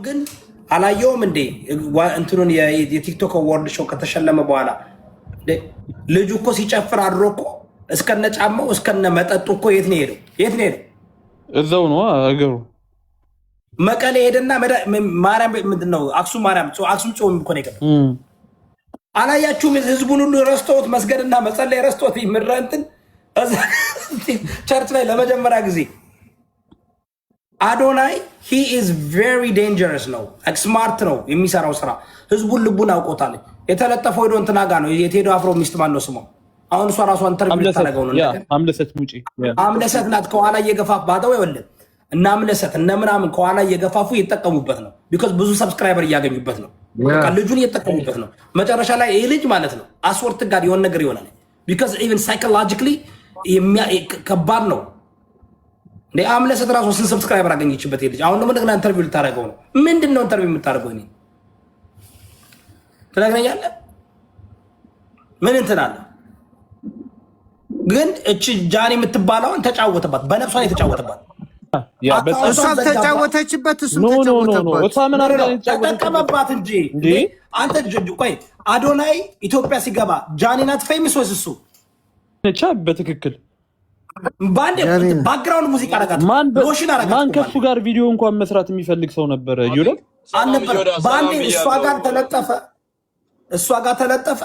ግን አላየውም እንዴ እንትኑን የቲክቶክ አዋርድ ሾው ከተሸለመ በኋላ ልጁ እኮ ሲጨፍር አድሮ እኮ እስከነ ጫማው እስከነ መጠጡ እኮ የት ነው ሄደው? እዛው ነው አገሩ መቀሌ ሄደና ማርያም ምንድነው አክሱም ማርያም አክሱም ጾም እኮ ነው የገባው። አላያችሁም? ህዝቡን ሁሉ ረስቶት መስገድና መጸለይ ረስቶት ይምረንትን ቸርች ላይ ለመጀመሪያ ጊዜ አዶናይ he is very dangerous ነው። ስማርት ነው የሚሰራው ስራ። ህዝቡን ልቡን አውቆታል። የተለጠፈው ሄዶ እንትና ጋር ነው የቴዶ አፍሮ ሚስት ማን ነው ስሟ? አሁን እሷ ራሷን ኢንተርቪው ታደርገው ነው። አምለሰት ሙጪ አምለሰት ናት። ከኋላ እየገፋፍ ባደው ይወልድ እና አምለሰት እነ ምናምን ከኋላ እየገፋፉ እየተጠቀሙበት ነው። ቢኮዝ ብዙ ሰብስክራይበር እያገኙበት ነው። በቃ ልጁን እየተጠቀሙበት ነው። መጨረሻ ላይ ይሄ ልጅ ማለት ነው አስወርት ጋር የሆነ ነገር ይሆናል። ቢኮዝ ኢቭን ሳይኮሎጂካሊ ከባድ ነው። አምለሰት ራሱ ስንት ሰብስክራይበር አገኘችበት ልጅ። አሁን ደግሞ እንደገና ኢንተርቪው ልታደርገው ነው። ምንድን ነው ኢንተርቪው የምታደርገው? እኔ ትነግረኛለህ? ምን እንትን አለ ግን እቺ ጃኒ የምትባለውን ተጫወተባት። በነፍሷ ነው የተጫወተባት። እሷ ተጫወተችበት፣ እሱ ተጠቀመባት እንጂ አንተ ቆይ አዶናይ ኢትዮጵያ ሲገባ ጃኒ ናት ፌመስ ወይስ እሱ? በትክክል ባንዴ ባክግራውንድ ሙዚቃ አረጋት። ማን ከሱ ጋር ቪዲዮ እንኳን መስራት የሚፈልግ ሰው ነበረ? ዩሮፕ አልነበረ። ባንዴ እሷ ጋር ተለጠፈ።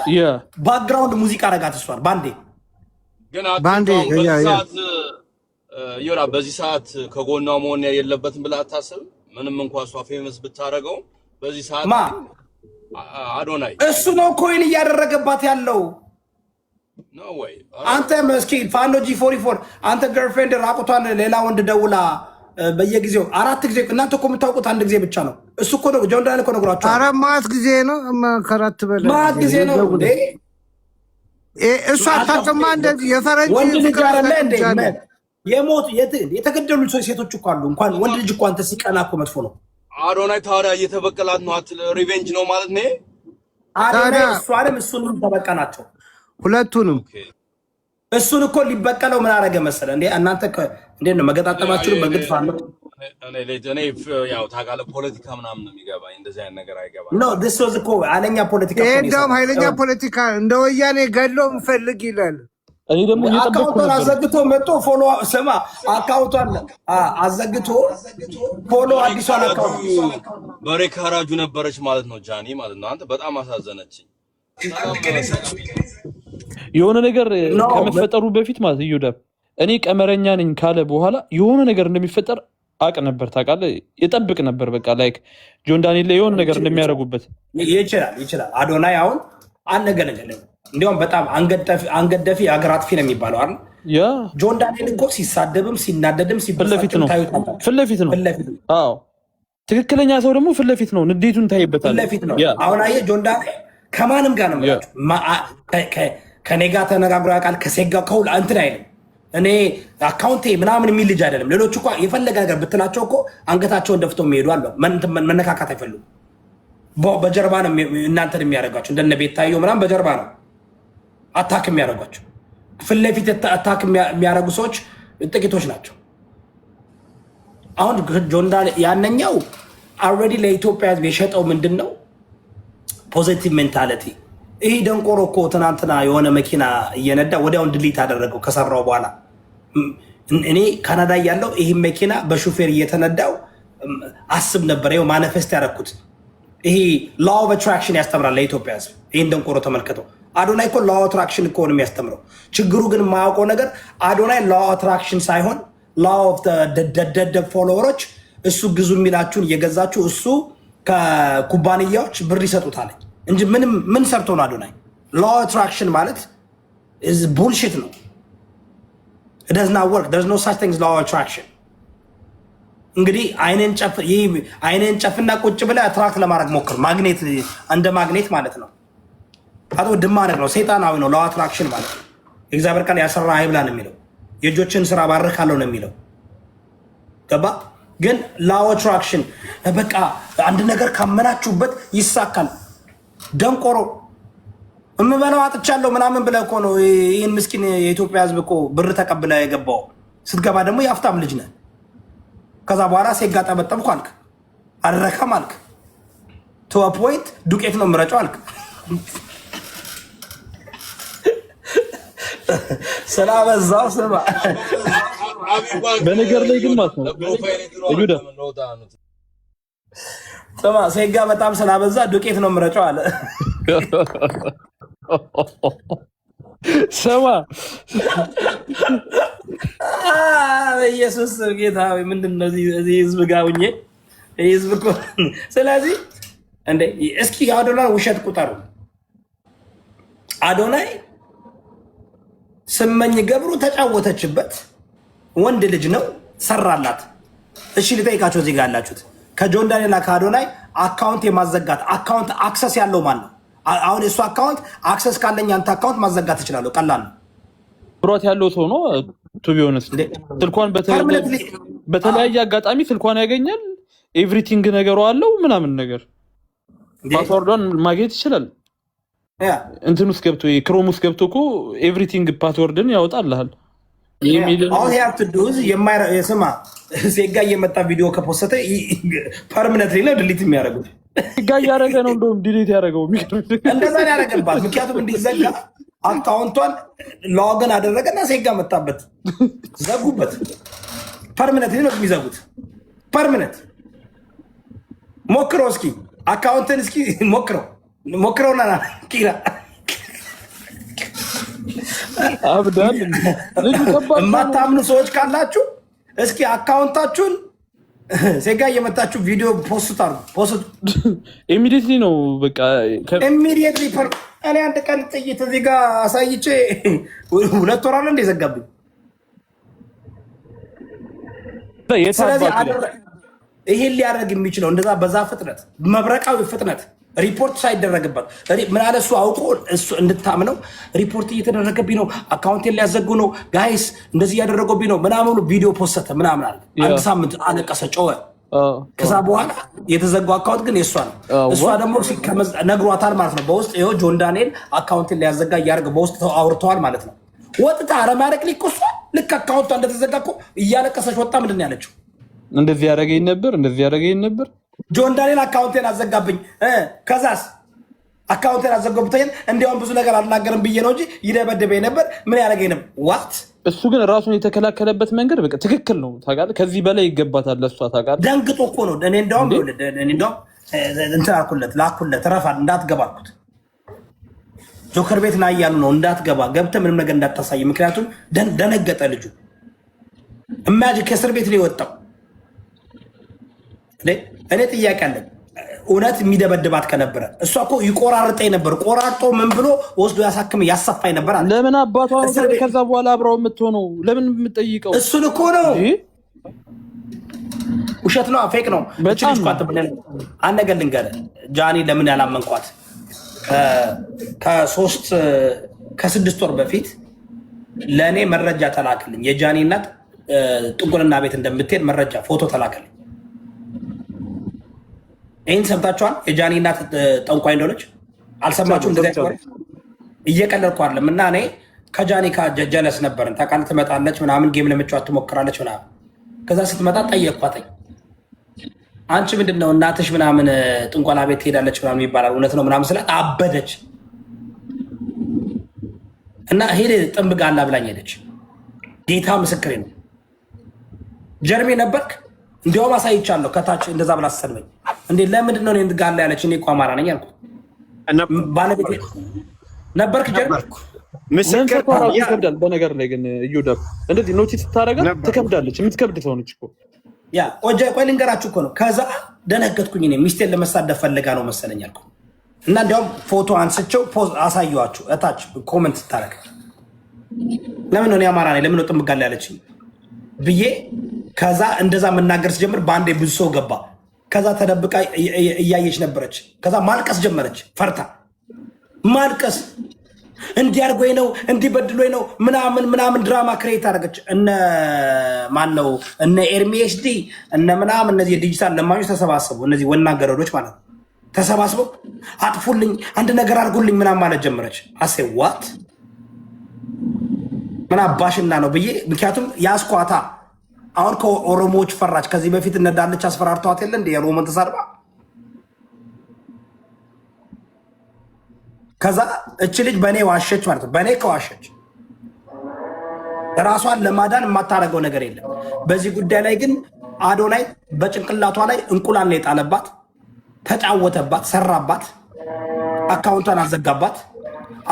ባክግራውንድ ሙዚቃ አረጋት እሷን ባንዴ ዮራ በዚህ ሰዓት ከጎኗ መሆን የለበትም ብለህ አታስብም? ምንም እንኳን እሷ ፌመስ ብታረገው በዚህ ሰዓት አዶናይ እሱ ነው ኮይን እያደረገባት ያለው ነው ወይ? አንተ መስኪን ፋኖ G44 አንተ ገርልፍሬንድ ራቁቷን ሌላ ወንድ ደውላ በየጊዜው 4 ጊዜ እናንተ እኮ የምታውቁት አንድ ጊዜ ብቻ ነው። እሱ እኮ ነው ጆን ዳንኤል እኮ ነግራችሁ አራት ጊዜ ነው ከአራት በላይ ማት ጊዜ ነው እንዴ? እሱ አታውቅማ። እንደዚህ የፈረንጅ ወንድ ልጅ አይደለ እንዴ? የሞት የተገደሉ ሴቶች እኮ አሉ። እንኳን ወንድ ልጅ እኮ አንተ ሲቀና እኮ መጥፎ ነው። አዶናይ ታዲያ እየተበቀላት ነው አትል? ሪቬንጅ ነው ማለት ነው። አዶናይ እሷንም እሱንም ተበቀናቸው ሁለቱንም። እሱን እኮ ሊበቀለው ምን አረገ መሰለ እንዴ? እናንተ እንዴት ነው መገጣጠማችሁ? በግድ ፋኖ እኔ ያው ታውቃለህ ፖለቲካ ምናምን ነው የሚገባኝ። እንደዚህ አይነት ነገር አይገባኝ። ኖ this was እኮ ኃይለኛ ፖለቲካ ነው። እንደውም ኃይለኛ ፖለቲካ እንደ ወያኔ ገድሎ ምፈልግ ይላል። እኔ ደግሞ አካውንቱን አዘግቶ መጥቶ ፎሎ ስማ፣ አካውንቱን አዘግቶ ፎሎ አዲሷን አካውንት በሬ ካራጁ ነበረች ማለት ነው ጃኒ ማለት ነው። አንተ በጣም አሳዘነችኝ። የሆነ ነገር ከመፈጠሩ በፊት ማለት ይሁዳብ እኔ ቀመረኛ ነኝ ካለ በኋላ የሆነ ነገር እንደሚፈጠር አቅ ነበር። ታውቃለህ፣ የጠብቅ ነበር። በቃ ላይክ ጆን ዳንኤል ላይ የሆነ ነገር እንደሚያደርጉበት ይችላል። አዶናይ አሁን አነገለገለ እንዲያውም በጣም አንገደፊ የሀገር አጥፊ ነው የሚባለው አይደል? ጆን ዳንኤል እኮ ሲሳደብም ሲናደድም ፊትለፊት ነው። አዎ ትክክለኛ ሰው ደግሞ ፊትለፊት ነው። ንዴቱን ታይበታል። ፊትለፊት ነው። አሁን አየህ ጆን ዳንኤል ከማንም ጋር ነው ከኔ ጋር ተነጋግሮ ያውቃል። ከሴት ጋር ከሁሉ እንትን አይልም። እኔ አካውንቴ ምናምን የሚል ልጅ አይደለም። ሌሎች እኮ የፈለገ ነገር ብትላቸው እኮ አንገታቸውን ደፍተው የሚሄዱ አሉ። መነካካት አይፈልጉም። በጀርባ ነው እናንተን የሚያደርጓቸው። እንደነ ቤታዮ ምናምን በጀርባ ነው አታክ የሚያደርጓቸው። ፊት ለፊት አታክ የሚያደርጉ ሰዎች ጥቂቶች ናቸው። አሁን ጆን ዳንኤል ያነኛው አልሬዲ ለኢትዮጵያ ሕዝብ የሸጠው ምንድን ነው? ፖዚቲቭ ሜንታሊቲ። ይህ ደንቆሮ እኮ ትናንትና የሆነ መኪና እየነዳ ወዲያውን ድሊት አደረገው ከሰራው በኋላ። እኔ ካናዳ ያለው ይህ መኪና በሹፌር እየተነዳው አስብ ነበር። ይኸው ማኒፌስት ያደረኩት ይሄ ላው ኦፍ አትራክሽን ያስተምራል ለኢትዮጵያ ሕዝብ። ይህን ደንቆሮ ተመልከተው። አዶናይ እኮ ላው አትራክሽን እኮ ነው የሚያስተምረው። ችግሩ ግን የማያውቀው ነገር አዶናይ ላው አትራክሽን ሳይሆን ላው ኦፍ ደደብ ፎሎወሮች እሱ ግዙ የሚላችሁን እየገዛችሁ እሱ ከኩባንያዎች ብር ይሰጡታል እንጂ ምን ሰርቶ ነው አዶናይ? ላው አትራክሽን ማለት ቡልሽት ነው። it does not work. there's no such thing as law of attraction። እንግዲህ አይነን ጨፍና ቁጭ ብለህ አትራክት ለማድረግ ሞክር። ማግኔት እንደ ማግኔት ማለት ነው። አቶ ድማነቅ ነው፣ ሰይጣናዊ ነው። ላው አትራክሽን ማለት ነው። እግዚአብሔር ቃል ያሰራ አይብላ ነው የሚለው። የእጆችን ስራ ባርካለሁ ነው የሚለው። ገባ? ግን ላው አትራክሽን በቃ አንድ ነገር ካመናችሁበት ይሳካል። ደንቆሮ እምበላው አጥቻለሁ ምናምን ብለህ እኮ ነው ይህን ምስኪን የኢትዮጵያ ሕዝብ እኮ ብር ተቀብለህ የገባው። ስትገባ ደግሞ የሀብታም ልጅ ነህ። ከዛ በኋላ ሴጋ ጠበጠብኩ አልክ። አልረካም አልክ። ቱ ፖይንት ዱቄት ነው ምረጫው አልክ። ስላበዛው ስማ። በነገር ላይ ግን ማለት ነው እዩዳ ስማ፣ ሴጋ በጣም ስላበዛ ዱቄት ነው ምረጫው አለ። ስማ ኢየሱስ ጌታ ወይ ምንድን ነው እዚህ ህዝብ ጋር ሁኜ ህዝብ እኮ። ስለዚህ እንደ እስኪ አዶናይ ውሸት ቁጠሩ። አዶናይ ስመኝ ገብሩ ተጫወተችበት። ወንድ ልጅ ነው ሰራላት። እሺ ልጠይቃቸው እዚህ ጋር ያላችሁት ከጆን ዳንኤልና ከአዶናይ አካውንት የማዘጋት አካውንት አክሰስ ያለው ማን ነው? አሁን የሱ አካውንት አክሰስ ካለኝ አንተ አካውንት ማዘጋት ትችላለህ። ቀላል ነው። ብሯት ያለው ሰው ነው። ቱ ቢ ኦነስት ስልኳን በተለያየ አጋጣሚ ስልኳን ያገኛል። ኤቭሪቲንግ ነገሩ አለው ምናምን ነገር ፓስወርዷን ማግኘት ይችላል። እንትን ውስጥ ገብቶ ክሮም ውስጥ ገብቶ እኮ ኤቭሪቲንግ ፓስወርድን ያወጣልሃል። አሁን ያ ትዱዝ የማይስማ ሴጋ እየመጣ ቪዲዮ ከፖስተ ፐርማነንት ነው ድሊት የሚያደርጉት። ሴጋ እያደረገ ነው እንደውም ዲሊት ያደረገው እንደዛ ያደረገባት። ምክንያቱም እንዲዘጋ አካውንቷን ሎግን አደረገና ሴጋ መጣበት፣ ዘጉበት። ፐርማነንት ነው የሚዘጉት። ፐርማነንት ሞክረው እስኪ አካውንትን እስኪ ሞክረውና ኪራ አብዳል። የማታምኑ ሰዎች ካላችሁ እስኪ አካውንታችሁን ሴጋ እየመጣችሁ ቪዲዮ ፖስት አድርጉ። ፖስት ኢሚዲየትሊ ነው በቃ ኢሚዲየትሊ። እኔ አንድ ቀን ጥይት እዚህ ጋር አሳይቼ 2 ወር አለ እንደ ዘጋብኝ። ስለዚህ ይሄን ሊያደርግ የሚችለው እንደዛ በዛ ፍጥነት መብረቃዊ ፍጥነት ሪፖርት ሳይደረግበት ምን አለ እሱ አውቆ እሱ እንድታምነው ሪፖርት እየተደረገብኝ ነው፣ አካውንቴን ሊያዘጉ ነው ጋይስ፣ እንደዚህ እያደረጉብኝ ነው ምናምኑ ቪዲዮ ፖስተ ምናምን አለ። አንድ ሳምንት አለቀሰ፣ ጮኸ። ከዛ በኋላ የተዘጋው አካውንት ግን የእሷ ነው። እሷ ደግሞ ነግሯታል ማለት ነው በውስጥ ይኸው ጆን ዳንኤል አካውንቴን ሊያዘጋ እያደረገ በውስጥ አውርተዋል ማለት ነው። ወጥታ አረማረቅ ሊቆሷ ልክ አካውንቷ እንደተዘጋ እኮ እያለቀሰች ወጣ። ምንድን ነው ያለችው? እንደዚህ ያደረገኝ ነበር ጆን ዳንኤል አካውንቴን አዘጋብኝ። ከዛስ አካውንቴን አዘጋብኝ። እንዲያውም ብዙ ነገር አልናገርም ብዬ ነው እንጂ ይደበደበኝ ነበር። ምን ያደረገኝ ነበር? ዋት እሱ ግን ራሱን የተከላከለበት መንገድ በቃ ትክክል ነው። ታውቃለህ፣ ከዚህ በላይ ይገባታል ለእሷ። ታውቃለህ፣ ደንግጦ እኮ ነው። እኔ እንዲያውም እንትን አልኩለት፣ ላኩለት፣ ረፋድ እንዳትገባ አልኩት። ጆከር ቤት ና እያሉ ነው እንዳትገባ፣ ገብተህ ምንም ነገር እንዳታሳይ። ምክንያቱም ደነገጠ ልጁ። እማጅ ከእስር ቤት ነው የወጣው። እኔ ጥያቄ አለኝ። እውነት የሚደበድባት ከነበረ እሷ እኮ ይቆራርጠኝ ነበር። ቆራርጦ ምን ብሎ ወስዶ ያሳክም ያሰፋኝ ነበር። ለምን አባቷ ከዛ በኋላ አብረው የምትሆነው ለምን የምጠይቀው? እሱን እኮ ነው። ውሸት ነው፣ ፌክ ነው። አንድ ነገር ልንገርህ ጃኒ፣ ለምን ያላመንኳት ከ6 ወር በፊት ለእኔ መረጃ ተላክልኝ። የጃኒ እናት ጥንቁልና ቤት እንደምትሄድ መረጃ ፎቶ ተላክልኝ። ይህን ሰምታችኋል? የጃኒ እናት ጠንቋይ እንደሆነች አልሰማችሁም? እንደዚያ እየቀለድኩ አይደለም። እና እኔ ከጃኒ ጀለስ ነበርን። ታውቃለህ፣ ትመጣለች ምናምን ጌም ለመጫወት ትሞክራለች ምናምን። ከዛ ስትመጣ ጠየቅኳትኝ፣ አንቺ ምንድን ነው እናትሽ ምናምን ጥንቆላ ቤት ትሄዳለች ምናምን ይባላል እውነት ነው ምናምን ስላት አበደች። እና ሄደ ጥንብ ጋላ ብላኝ ሄደች። ጌታ ምስክሬ ነው። ጀርሜ ነበርክ እንዲያውም አሳይቻለሁ ከታች እንደዛ ብላ አሰልበኝ። እንዴ ለምንድን ነው እኔ ጋር ላይ ያለች? እኔ እኮ አማራ ነኝ አልኩት። ባለቤት ነበርክ ጀርመንኩ ምስክር ይከብዳል። በነገር ላይ ግን እዩዳብ እንደዚህ ኖቲስ ታደርጋለህ፣ ትከብዳለች። የምትከብድ ሰው ነች እኮ ያ ቆይ ልንገራችሁ እኮ ነው። ከዛ ደነገጥኩኝ። እኔ ሚስቴን ለመሳደብ ፈልጋ ነው መሰለኝ አልኩ። እና እንዲያውም ፎቶ አንስቼው አሳየኋችሁ እታች ኮመንት ስታደርግ ለምን ነው እኔ አማራ ነኝ ለምን ነው ጥምብ ጋር ላይ ያለችኝ ብዬ ከዛ እንደዛ መናገር ስጀምር በአንዴ ብዙ ሰው ገባ። ከዛ ተደብቃ እያየች ነበረች። ከዛ ማልቀስ ጀመረች። ፈርታ ማልቀስ እንዲያርጎኝ ነው እንዲበድሎኝ ነው ምናምን ድራማ ክሬት አደረገች። እነ ማን ነው እነ ኤርሚኤስዲ እነ ምናምን እነዚህ የዲጂታል ለማኞች ተሰባሰቡ። እነዚህ ወና ገረዶች ማለት ነው ተሰባስበው አጥፉልኝ፣ አንድ ነገር አድርጉልኝ ምናምን ማለት ጀመረች። አሴ ዋት ምን አባሽና ነው ብዬ ምክንያቱም ያስኳታ አሁን ከኦሮሞዎች ፈራች። ከዚህ በፊት እነዳለች አስፈራርተዋት የለ እንደ የሮመን ተሳድባ ከዛ እች ልጅ በእኔ ዋሸች ማለት ነው። በእኔ ከዋሸች ራሷን ለማዳን የማታደርገው ነገር የለም። በዚህ ጉዳይ ላይ ግን አዶናይ በጭንቅላቷ ላይ እንቁላል ነው የጣለባት። ተጫወተባት፣ ሰራባት፣ አካውንቷን አዘጋባት።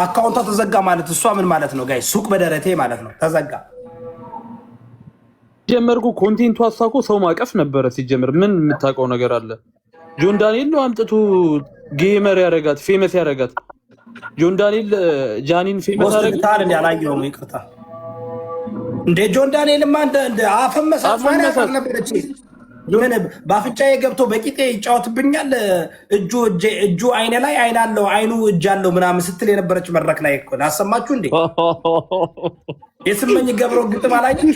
አካውንቷ ተዘጋ ማለት እሷ ምን ማለት ነው ጋይ? ሱቅ በደረቴ ማለት ነው ተዘጋ። ጀመርኩ ኮንቴንቱ አሳኮ ሰው ማቀፍ ነበረ። ሲጀምር ምን የምታውቀው ነገር አለ? ጆን ዳንኤል ነው አምጥቶ ጌመር ያረጋት፣ ፌመስ ያረጋት። ጆን ዳንኤል ጃኒን ፌመስ ያረጋታል። እንዴ አላየሁም፣ ይቅርታ። እንዴ ጆን ዳንኤልማ እንደ አፈመሳት ማለት ነበረች። ምን በአፍንጫዬ ገብቶ በቂጤ ይጫወትብኛል፣ እጁ አይኔ ላይ አይን አለው፣ አይኑ እጅ አለው ምናምን ስትል የነበረች መድረክ ላይ እኮ አሰማችሁ እንዴ? የስመኝ ገብረው ግጥም አላየችም?